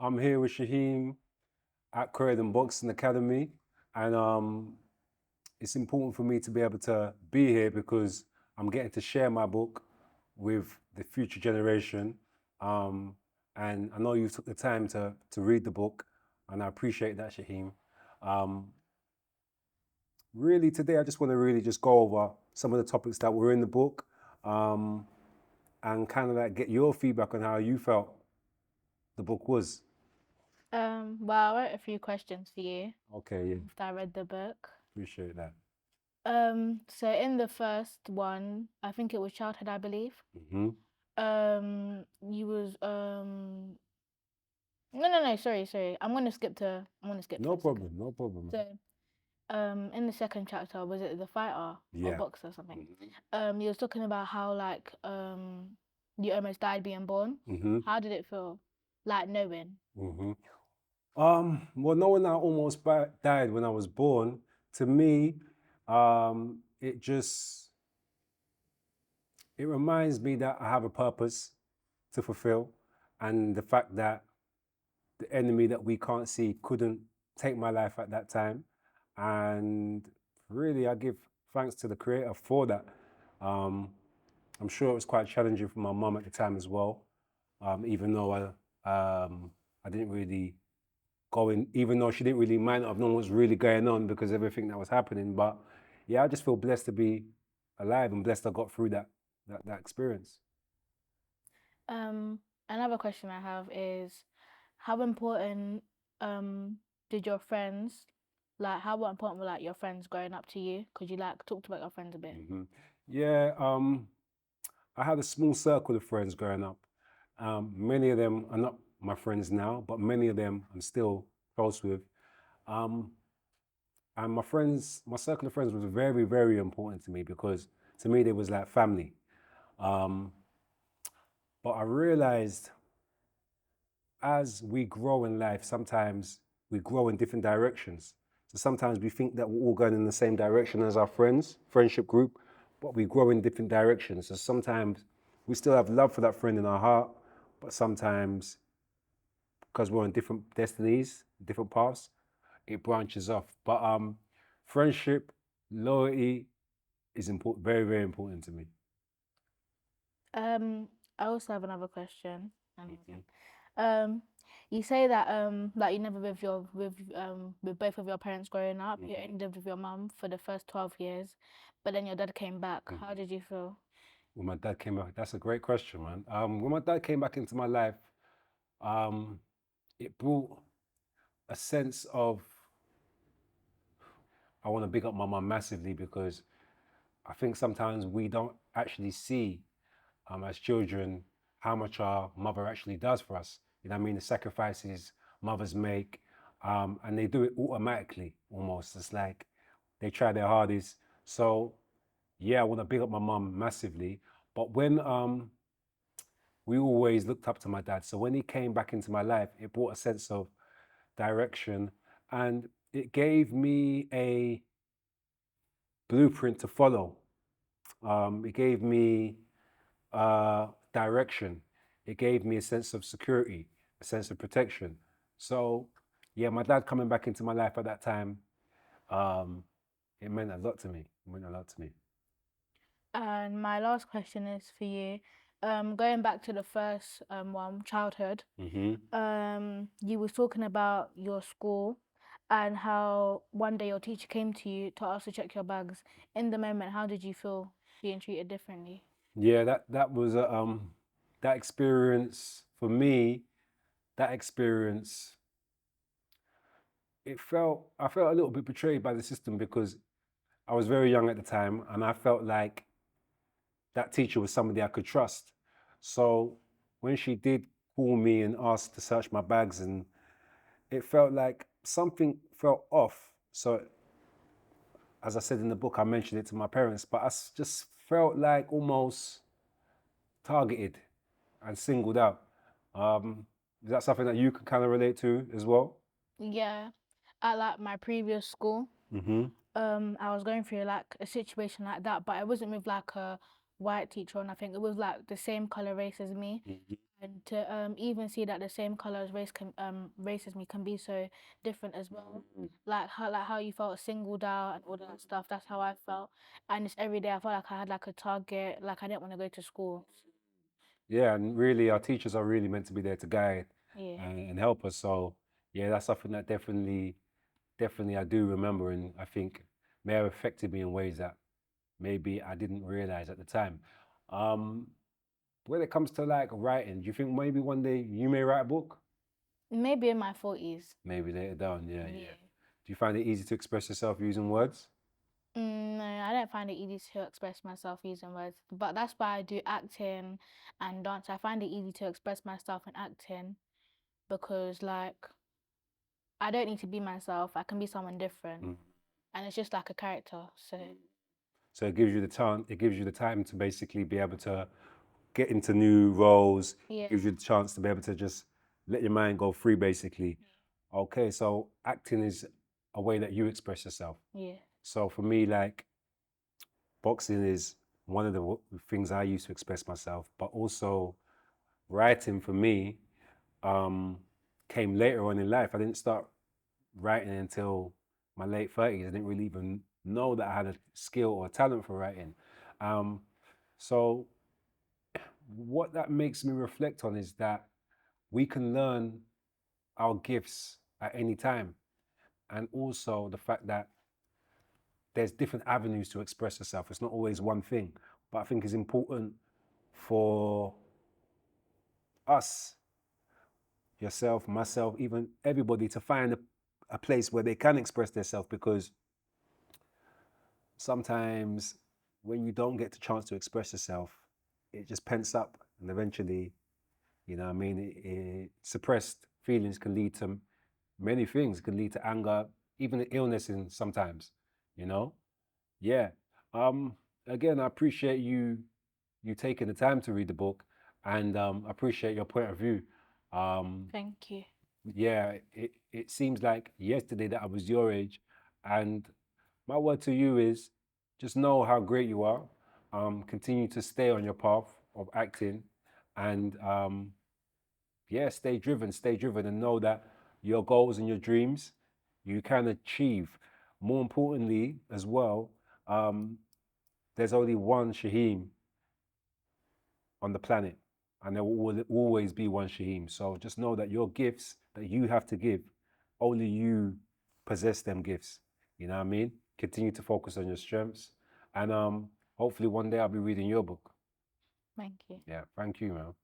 I'm here with Shaheem at Croydon Boxing Academy, and it's important for me to be able to be here because I'm getting to share my book with the future generation. Um, and I know you took the time to read the book, and I appreciate that, Shaheem. Um, really, today I just want to really just go over some of the topics that were in the book, um, and kind of like get your feedback on how you felt the book was. Well, I wrote a few questions for you Okay, yeah, after I read the book. appreciate that. So in the first one, I think it was childhood, I believe. Hmm. You was no, sorry. I'm gonna skip No for a second. problem, no problem. So, in the second chapter, was it the fighter or Yeah. boxer or something? Hmm. You was talking about how like you almost died being born. Hmm. How did it feel? Like knowing. Hmm. Well, knowing I almost died when I was born, to me, it just it reminds me that I have a purpose to fulfill, and the fact that the enemy that we can't see couldn't take my life at that time, and really, I give thanks to the Creator for that. Um, I'm sure it was quite challenging for my mum at the time as well, even though I didn't really go in, even though she didn't really might not have known what's really going on because of everything that was happening. But yeah, I just feel blessed to be alive and blessed I got through that experience. Um, Another question I have is, how important um did your friends, like how important were like your friends growing up to you? Could you like talk about your friends a bit? Hmm. Yeah, I had a small circle of friends growing up. Many of them are not my friends now, but many of them I'm still close with. Um, and my circle of friends was very, very important to me because to me they was like family. Um, but I realized as we grow in life, sometimes we grow in different directions. So sometimes we think that we're all going in the same direction as our friendship group, but we grow in different directions. So sometimes we still have love for that friend in our heart, but sometimes because we're on different destinies, different paths, it branches off. But friendship, loyalty is important, very, very important to me. Um, I also have another question. Mhm. Um, you say that you never with both of your parents growing up. You Mhm. only lived with your mum for the first 12 years, but then your dad came back. How Mhm. did you feel? When my dad came back, that's a great question, man. When my dad came back into my life, um, it brought a sense of I want to big up my mum massively because I think sometimes we don't actually see as children how much our mother actually does for us. You know what I mean? The sacrifices mothers make, and they do it automatically almost. It's like they try their hardest. So yeah, I want to big up my mum massively. But when we always looked up to my dad. So when he came back into my life, it brought a sense of direction and it gave me a blueprint to follow. It gave me direction. It gave me a sense of security, a sense of protection. So, yeah, my dad coming back into my life at that time, um, it meant a lot to me. It meant a lot to me. And my last question is for you. Going back to the first one, childhood. Hmm. You was talking about your school and how one day your teacher came to you to ask to check your bags. In the moment, how did you feel being treated differently? Yeah, that was that experience for me. That experience, I felt a little bit betrayed by the system because I was very young at the time, and I felt like that teacher was somebody I could trust. So when she did call me and ask to search my bags, and it felt like something felt off. So as I said in the book, I mentioned it to my parents, but just felt like almost targeted and singled out. Is that something that you can kind of relate to as well? Yeah, at like my previous school, Mm-hmm. I was going through like a situation like that, but it wasn't with like a white teacher or nothing. It was like the same color race as me. and to even see that the same color as race as me can be so different as well. Like how you felt singled out and all that stuff. That's how I felt, and it's every day. I felt like I had like a target. Like I didn't want to go to school. Yeah, and really, our teachers are really meant to be there to guide Yeah. and help us. So, yeah, that's something that definitely I do remember, and I think may have affected me in ways that maybe I didn't realize at the time. Um, when it comes to like writing, do you think maybe one day you may write a book? Maybe in my 40s. Maybe later down, yeah, Yeah. yeah. Do you find it easy to express yourself using words? No, I don't find it easy to express myself using words, but that's why I do acting and dance. I find it easy to express myself in acting because, like, I don't need to be myself. I can be someone different, Mm. and it's just like a character. So, So it gives you the time, it gives you the time to basically be able to get into new roles, yeah, gives you the chance to be able to just let your mind go free, basically. Okay, so acting is a way that you express yourself. yeah, So for me, like boxing is one of the things I use to express myself, but also writing for me um, came later on in life. I didn't start writing until my late 30s. I didn't really even know that I had a skill or a talent for writing. Um, so what that makes me reflect on is that we can learn our gifts at any time. And also the fact that there's different avenues to express yourself. It's not always one thing. But I think it's important for us, yourself, myself, even everybody to find a place where they can express themselves, because sometimes when you don't get the chance to express yourself, it just pents up and eventually, you know what I mean, suppressed feelings can lead to many things. It can lead to anger, even illness in sometimes, you know? Yeah. Um, Again, I appreciate you taking the time to read the book, and I appreciate your point of view. Um, thank you. yeah, it seems like yesterday that I was your age, and my word to you is just know how great you are. Continue to stay on your path of acting, and yeah, stay driven, and know that your goals and your dreams you can achieve. More importantly, as well, um, there's only one Shaheem on the planet, and there will always be one Shaheem. So just know that your gifts that you have to give, only you possess them gifts. You know what I mean? Continue to focus on your strengths, and hopefully one day I'll be reading your book. Thank you. Yeah, thank you, man.